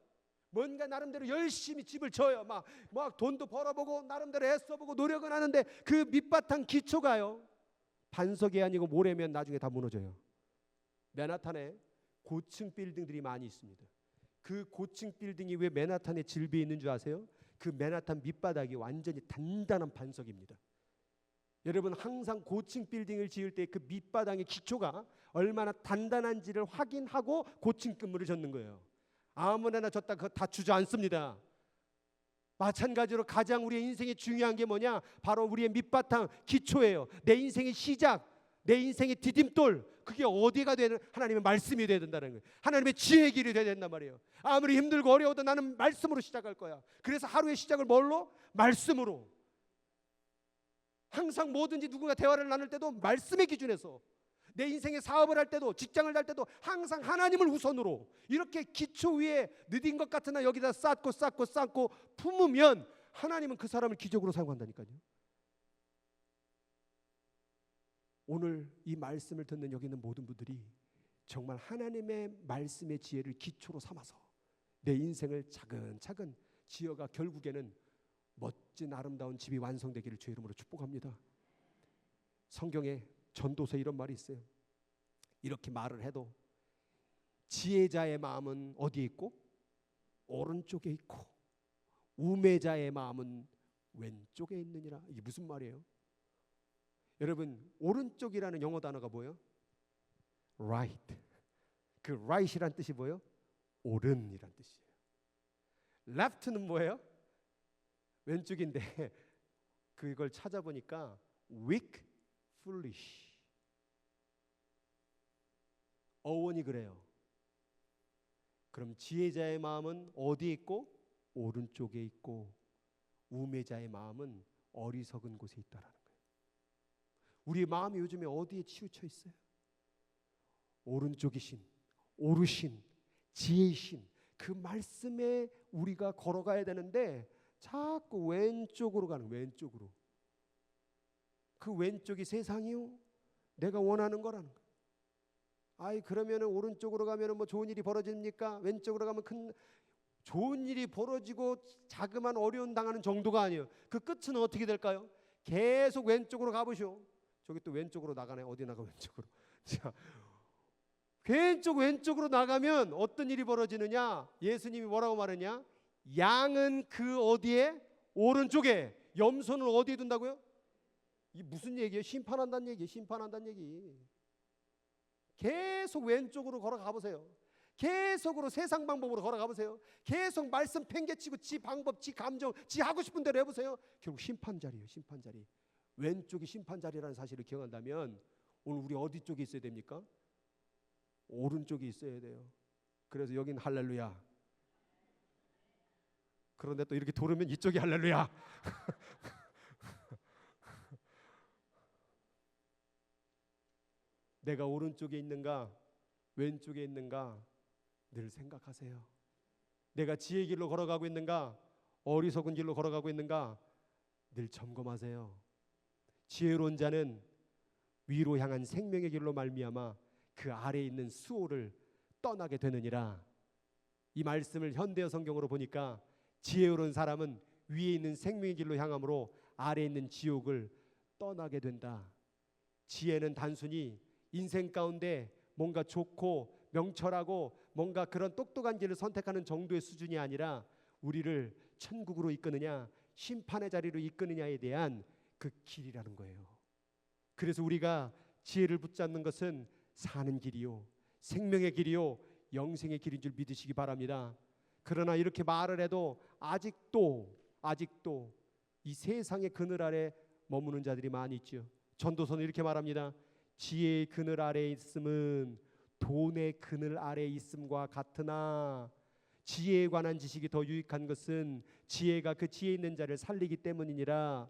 뭔가 나름대로 열심히 집을 져요. 막 돈도 벌어보고 나름대로 애써보고 노력은 하는데 그 밑바탕 기초가요, 반석이 아니고 모래면 나중에 다 무너져요. 맨하탄에 고층 빌딩들이 많이 있습니다. 그 고층 빌딩이 왜 맨하탄에 질비해 있는 줄 아세요? 그 맨하탄 밑바닥이 완전히 단단한 반석입니다. 여러분, 항상 고층 빌딩을 지을 때 그 밑바닥의 기초가 얼마나 단단한지를 확인하고 고층 건물을 짓는 거예요. 아무나 졌다 그거 다 주저앉습니다. 마찬가지로 가장 우리의 인생에 중요한 게 뭐냐? 바로 우리의 밑바탕 기초예요. 내 인생의 시작, 내 인생의 디딤돌, 그게 어디가 되는, 하나님의 말씀이 되어야 된다는 거예요. 하나님의 지혜의 길이 되어야 된단 말이에요. 아무리 힘들고 어려워도 나는 말씀으로 시작할 거야. 그래서 하루의 시작을 뭘로? 말씀으로. 항상 뭐든지 누군가 대화를 나눌 때도 말씀의 기준에서, 내 인생의 사업을 할 때도, 직장을 할 때도 항상 하나님을 우선으로 이렇게 기초 위에 느린 것 같으나 여기다 쌓고 품으면 하나님은 그 사람을 기적으로 사용한다니까요. 오늘 이 말씀을 듣는 여기 있는 모든 분들이 정말 하나님의 말씀의 지혜를 기초로 삼아서 내 인생을 차근차근 지어가 결국에는 멋진 아름다운 집이 완성되기를 주의 이름으로 축복합니다. 성경에 전도서에 이런 말이 있어요. 이렇게 말을 해도 지혜자의 마음은 어디에 있고? 오른쪽에 있고 우매자의 마음은 왼쪽에 있느니라. 이게 무슨 말이에요? 여러분, 오른쪽이라는 영어 단어가 뭐예요? right. 그 right이란 뜻이 뭐예요? 오른이란 뜻이에요. left는 뭐예요? 왼쪽인데 그걸 찾아보니까 weak, foolish. 어원이 그래요. 그럼 지혜자의 마음은 어디에 있고? 오른쪽에 있고 우매자의 마음은 어리석은 곳에 있다라는 거예요. 우리의 마음이 요즘에 어디에 치우쳐 있어요? 오른쪽이신, 오르신, 지혜이신 그 말씀에 우리가 걸어가야 되는데 자꾸 왼쪽으로 가는 거예요. 왼쪽으로. 그 왼쪽이 세상이요? 내가 원하는 거라는 거예요. 아이, 그러면은 오른쪽으로 가면은 뭐 좋은 일이 벌어집니까? 왼쪽으로 가면 큰 좋은 일이 벌어지고 자그만 어려움 당하는 정도가 아니에요. 그 끝은 어떻게 될까요? 계속 왼쪽으로 가보시오. 저기 또 왼쪽으로 나가네. 어디 나가 왼쪽으로. 자, 왼쪽으로 나가면 어떤 일이 벌어지느냐? 예수님이 뭐라고 말했냐? 양은 그 어디에? 오른쪽에. 염소는 어디에 둔다고요? 이게 무슨 얘기예요? 심판한다는 얘기예요. 심판한다는 얘기. 계속 왼쪽으로 걸어가 보세요. 계속으로 세상 방법으로 걸어가 보세요. 계속 말씀 팽개치고 지 방법, 지 감정, 지 하고 싶은 대로 해보세요. 결국 심판 자리예요. 심판 자리. 왼쪽이 심판 자리라는 사실을 기억한다면 오늘 우리 어디 쪽에 있어야 됩니까? 오른쪽에 있어야 돼요. 그래서 여기는 할렐루야. 그런데 또 이렇게 돌으면 이쪽이 할렐루야. 내가 오른쪽에 있는가 왼쪽에 있는가 늘 생각하세요. 내가 지혜의 길로 걸어가고 있는가 어리석은 길로 걸어가고 있는가 늘 점검하세요. 지혜로운 자는 위로 향한 생명의 길로 말미암아 그 아래에 있는 수호를 떠나게 되느니라. 이 말씀을 현대어 성경으로 보니까 지혜로운 사람은 위에 있는 생명의 길로 향함으로 아래에 있는 지옥을 떠나게 된다. 지혜는 단순히 인생 가운데 뭔가 좋고 명철하고 뭔가 그런 똑똑한 길을 선택하는 정도의 수준이 아니라 우리를 천국으로 이끄느냐 심판의 자리로 이끄느냐에 대한 그 길이라는 거예요. 그래서 우리가 지혜를 붙잡는 것은 사는 길이요 생명의 길이요 영생의 길인 줄 믿으시기 바랍니다. 그러나 이렇게 말을 해도 아직도 이 세상의 그늘 아래 머무는 자들이 많이 있죠. 전도서는 이렇게 말합니다. 지혜의 그늘 아래에 있음은 돈의 그늘 아래에 있음과 같으나 지혜에 관한 지식이 더 유익한 것은 지혜가 그 지혜 있는 자를 살리기 때문이니라.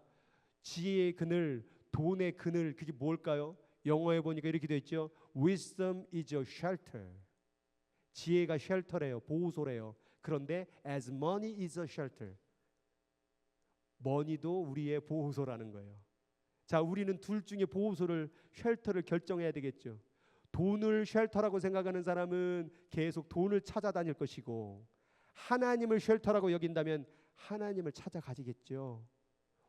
지혜의 그늘, 돈의 그늘, 그게 뭘까요? 영어에 보니까 이렇게 되어 있죠. Wisdom is a shelter. 지혜가 쉘터래요. 보호소래요. 그런데 as money is a shelter. 머니도 우리의 보호소라는 거예요. 자, 우리는 둘 중에 보호소를, 쉘터를 결정해야 되겠죠. 돈을 쉘터라고 생각하는 사람은 계속 돈을 찾아다닐 것이고, 하나님을 쉘터라고 여긴다면 하나님을 찾아가지겠죠.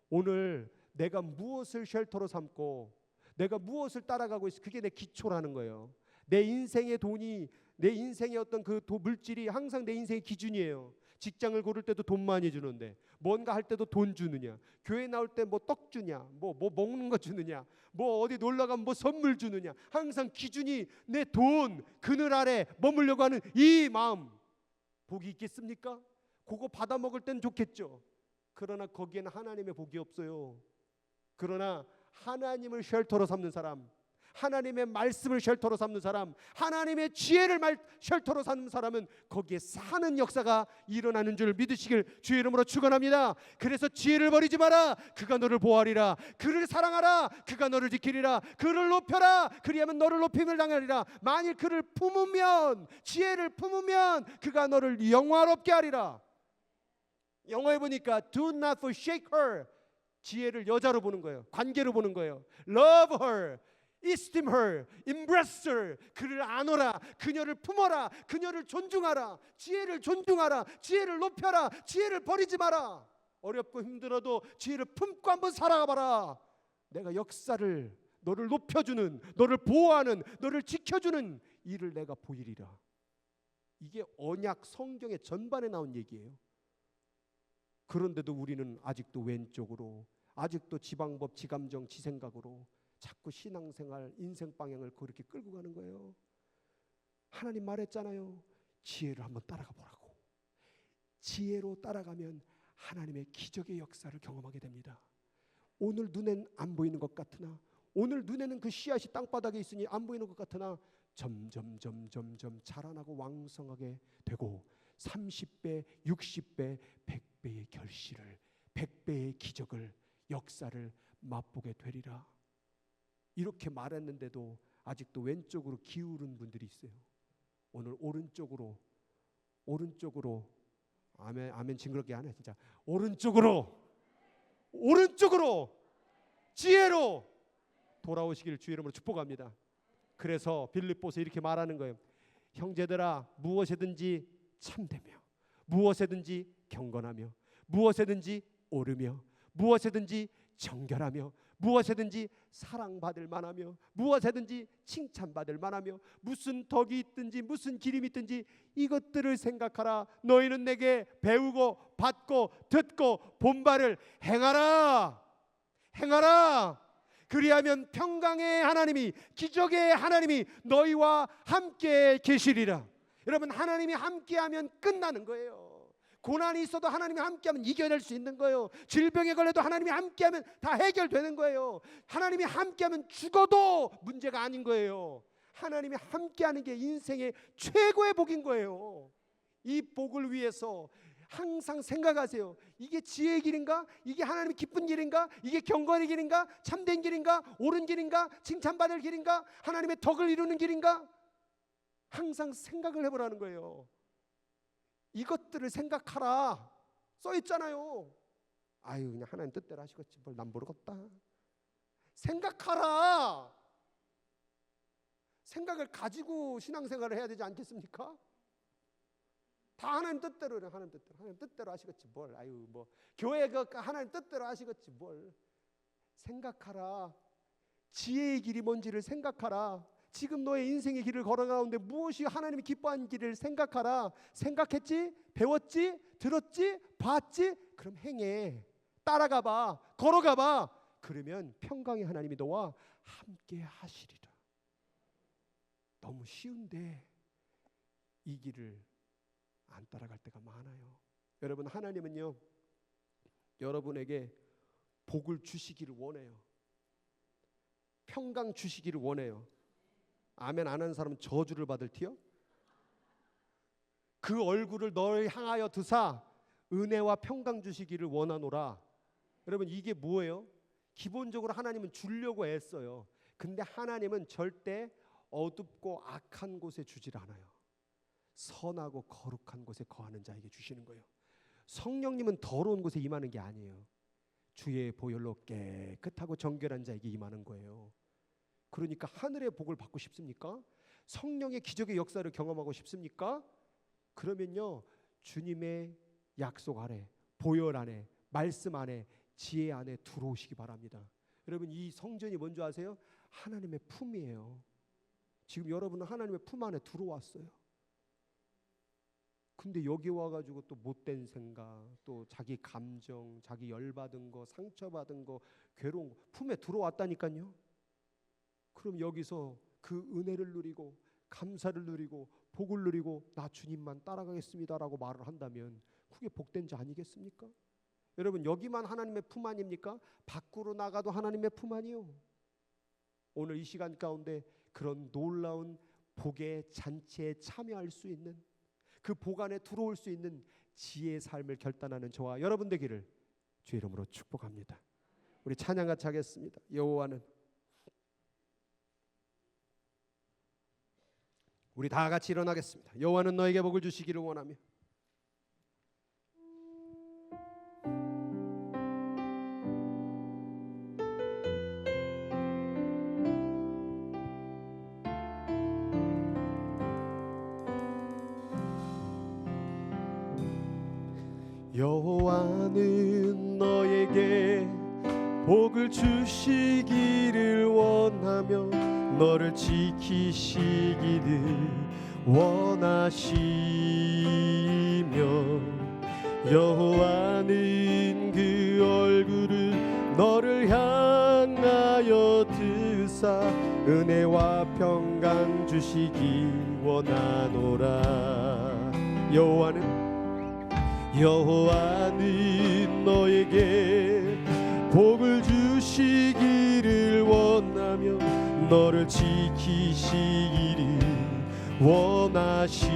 오늘 내가 무엇을 쉘터로 삼고 내가 무엇을 따라가고 있어, 그게 내 기초라는 거예요. 내 인생의 돈이, 내 인생의 어떤 그 물질이 항상 내 인생의 기준이에요. 직장을 고를 때도 돈 많이 주는데, 뭔가 할 때도 돈 주느냐, 교회 나올 때 뭐 떡 주냐, 뭐 먹는 거 주느냐, 뭐 어디 놀러 가면 뭐 선물 주느냐, 항상 기준이 내 돈, 그늘 아래 머물려고 하는 이 마음, 복이 있겠습니까? 그거 받아 먹을 땐 좋겠죠. 그러나 거기에는 하나님의 복이 없어요. 그러나 하나님을 쉘터로 삼는 사람, 하나님의 말씀을 쉘터로 삼는 사람, 하나님의 지혜를 쉘터로 삼는 사람은 거기에 사는 역사가 일어나는 줄 믿으시길 주의 이름으로 축원합니다. 그래서 지혜를 버리지 마라. 그가 너를 보호하리라. 그를 사랑하라. 그가 너를 지키리라. 그를 높여라. 그리하면 너를 높임을 당하리라. 만일 그를 품으면, 지혜를 품으면 그가 너를 영화롭게 하리라. 영어에 보니까 do not forsake her. 지혜를 여자로 보는 거예요. 관계로 보는 거예요. Love her, esteem her, embrace her. 그를 안어라. 그녀를 품어라. 그녀를 존중하라. 지혜를 존중하라. 지혜를 높여라. 지혜를 버리지 마라. 어렵고 힘들어도 지혜를 품고 한번 살아가 봐라. 내가 역사를, 너를 높여주는, 너를 보호하는, 너를 지켜주는 일을 내가 보이리라. 이게 언약 성경의 전반에 나온 얘기예요. 그런데도 우리는 아직도 왼쪽으로, 아직도 지방법, 지감정, 지생각으로 자꾸 신앙생활, 인생 방향을 그렇게 끌고 가는 거예요. 하나님 말했잖아요. 지혜를 한번 따라가 보라고. 지혜로 따라가면 하나님의 기적의 역사를 경험하게 됩니다. 오늘 눈엔 안 보이는 것 같으나, 오늘 눈에는 그 씨앗이 땅바닥에 있으니 안 보이는 것 같으나 점점 자라나고 왕성하게 되고 30배, 60배, 100배의 결실을, 100배의 기적을, 역사를 맛보게 되리라. 이렇게 말했는데도 아직도 왼쪽으로 기울은 분들이 있어요. 오늘 오른쪽으로 아멘 징그럽게 하네 진짜. 오른쪽으로 지혜로 돌아오시기를 주의 이름으로 축복합니다. 그래서 빌립보서 이렇게 말하는 거예요. 형제들아, 무엇이든지 참되며, 무엇이든지 경건하며, 무엇이든지 옳으며, 무엇이든지 정결하며, 무엇이든지 사랑받을 만하며, 무엇이든지 칭찬받을 만하며, 무슨 덕이 있든지 무슨 기림이 있든지 이것들을 생각하라. 너희는 내게 배우고 받고 듣고 본바를 행하라. 그리하면 평강의 하나님이, 기적의 하나님이 너희와 함께 계시리라. 여러분, 하나님이 함께하면 끝나는 거예요. 고난이 있어도 하나님이 함께하면 이겨낼 수 있는 거예요. 질병에 걸려도 하나님이 함께하면 다 해결되는 거예요. 하나님이 함께하면 죽어도 문제가 아닌 거예요. 하나님이 함께하는 게 인생의 최고의 복인 거예요. 이 복을 위해서 항상 생각하세요. 이게 지혜의 길인가? 이게 하나님이 기쁜 길인가? 이게 경건의 길인가? 참된 길인가? 옳은 길인가? 칭찬받을 길인가? 하나님의 덕을 이루는 길인가? 항상 생각을 해보라는 거예요. 이것들을 생각하라 써 있잖아요. 아유, 그냥 하나님 뜻대로 하시겠지 뭘 난 모르겠다. 생각하라. 생각을 가지고 신앙생활을 해야 되지 않겠습니까? 다 하나님 뜻대로, 하나님 뜻대로 하시겠지 뭘. 아유, 뭐 교회가 하나님 뜻대로 하시겠지 뭘. 생각하라. 지혜의 길이 뭔지를 생각하라. 지금 너의 인생의 길을 걸어가는데 무엇이 하나님이 기뻐하는 길을 생각하라. 생각했지? 배웠지? 들었지? 봤지? 그럼 행해. 따라가봐. 걸어가봐. 그러면 평강의 하나님이 너와 함께 하시리라. 너무 쉬운데 이 길을 안 따라갈 때가 많아요. 여러분, 하나님은요, 여러분에게 복을 주시기를 원해요. 평강 주시기를 원해요. 아멘 안 하는 사람은 저주를 받을 티요? 그 얼굴을 너를 향하여 드사 은혜와 평강 주시기를 원하노라. 여러분, 이게 뭐예요? 기본적으로 하나님은 주려고 애써요. 근데 하나님은 절대 어둡고 악한 곳에 주질 않아요. 선하고 거룩한 곳에 거하는 자에게 주시는 거예요. 성령님은 더러운 곳에 임하는 게 아니에요. 주의 보혈로 깨끗하고 정결한 자에게 임하는 거예요. 그러니까 하늘의 복을 받고 싶습니까? 성령의 기적의 역사를 경험하고 싶습니까? 그러면요, 주님의 약속 아래, 보혈 안에, 말씀 안에, 지혜 안에 들어오시기 바랍니다. 여러분, 이 성전이 뭔지 아세요? 하나님의 품이에요. 지금 여러분은 하나님의 품 안에 들어왔어요. 근데 여기 와가지고 또 못된 생각, 또 자기 감정, 자기 열받은 거, 상처받은 거, 괴로운 거 품에 들어왔다니까요. 그럼 여기서 그 은혜를 누리고 감사를 누리고 복을 누리고 나 주님만 따라가겠습니다라고 말을 한다면 그게 복된 자 아니겠습니까? 여러분, 여기만 하나님의 품 아닙니까? 밖으로 나가도 하나님의 품 아니요. 오늘 이 시간 가운데 그런 놀라운 복의 잔치에 참여할 수 있는, 그 복 안에 들어올 수 있는 지혜의 삶을 결단하는 저와 여러분 되기를 주의 이름으로 축복합니다. 우리 찬양 같이 하겠습니다. 여호와는, 우리 다 같이 일어나겠습니다. 여호와는 너에게 복을 주시기를 원하며 여호와는 너에게 복을 주시기를 원하며 너를 지키시기를 원하시며 여호와는 그 얼굴을 너를 향하여 드사 은혜와 평강 주시기 원하노라. 여호와는 너에게 복을 주시기를 원하며 너를 지키시기를 원하시며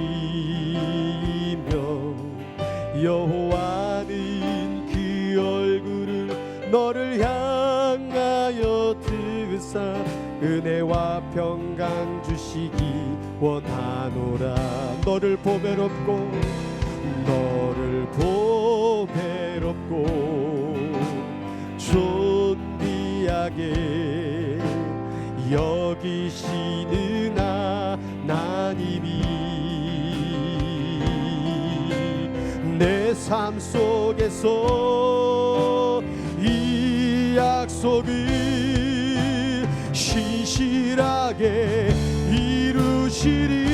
여호와는 그 얼굴을 너를 향하여 드사 은혜와 평강 주시기 원하노라. 너를 보배롭고 존귀하게 여기시는 하나님이 내 삶 속에서 이 약속을 신실하게 이루시리.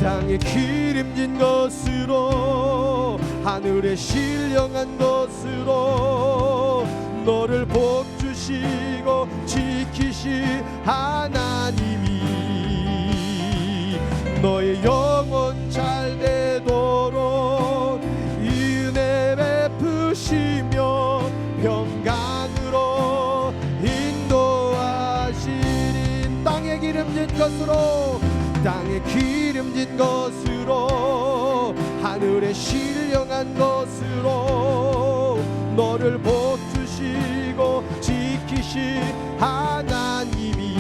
땅에 기름진 것으로 하늘에 신령한 것으로 너를 복주시고 지키시 하나님이 너의 영혼 잘 되도록 은혜 베푸시며 평강으로 인도하시리. 땅에 기름진 것으로 하늘에 신령한 것으로 너를 복주시고 지키시 하나님이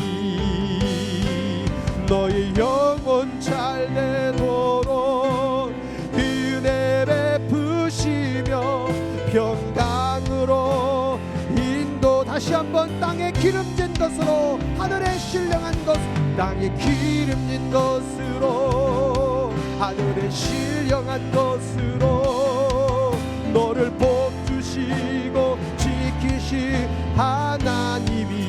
너의 영혼 잘 되도록 은혜 베푸시며 평강으로 인도. 다시 한번 땅에 기름진 것으로 하늘에 신령한 것, 땅에 기름진 것으로 하늘에 신령한 것으로 너를 복주시고 지키시 하나님이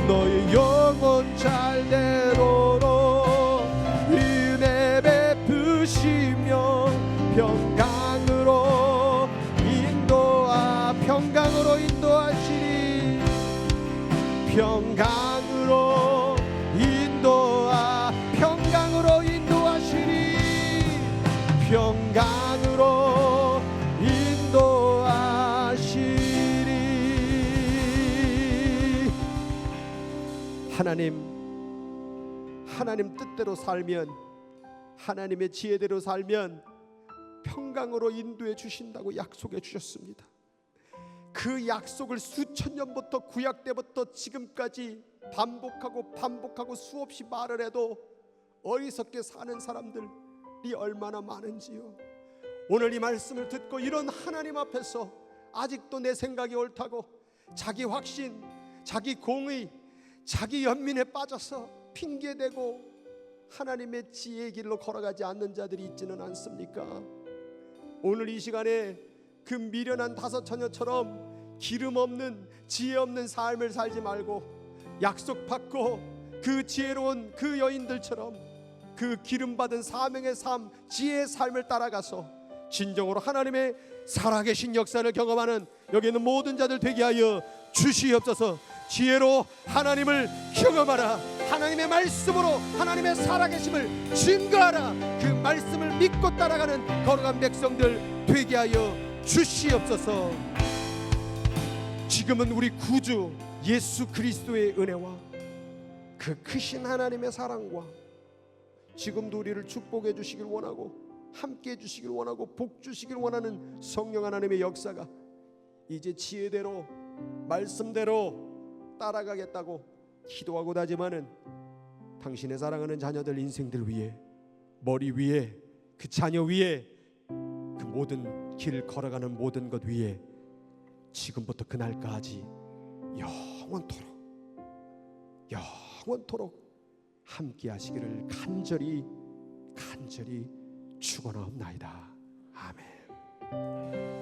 너의 영혼 잘 되도록 은혜 베푸시며 평강으로 인도하시리. 평강으로 인도하시리. 평강으로 인도하시리. 하나님 뜻대로 살면, 하나님의 지혜대로 살면 평강으로 인도해 주신다고 약속해 주셨습니다. 그 약속을 수천 년부터 구약 때부터 지금까지 반복하고 수없이 말을 해도 어리석게 사는 사람들이 얼마나 많은지요. 오늘 이 말씀을 듣고 이런 하나님 앞에서 아직도 내 생각이 옳다고 자기 확신, 자기 공의, 자기 연민에 빠져서 핑계대고 하나님의 지혜의 길로 걸어가지 않는 자들이 있지는 않습니까? 오늘 이 시간에 그 미련한 다섯 처녀처럼 기름 없는 지혜 없는 삶을 살지 말고 약속받고 그 지혜로운 그 여인들처럼 그 기름 받은 사명의 삶, 지혜의 삶을 따라가서 진정으로 하나님의 살아계신 역사를 경험하는 여기 있는 모든 자들 되게 하여 주시옵소서. 지혜로 하나님을 경험하라. 하나님의 말씀으로 하나님의 살아계심을 증거하라. 그 말씀을 믿고 따라가는 거룩한 백성들 되게 하여 주시옵소서. 지금은 우리 구주 예수 그리스도의 은혜와 그 크신 하나님의 사랑과 지금도 우리를 축복해 주시길 원하고 함께 해주시길 원하고 복 주시길 원하는 성령 하나님의 역사가 이제 지혜대로 말씀대로 따라가겠다고 기도하고 다짐하는 당신의 사랑하는 자녀들 인생들 위에, 머리 위에, 그 자녀 위에, 그 모든 길을 걸어가는 모든 것 위에 지금부터 그날까지 영원토록 함께 하시기를 간절히 축원하옵나이다. 아멘.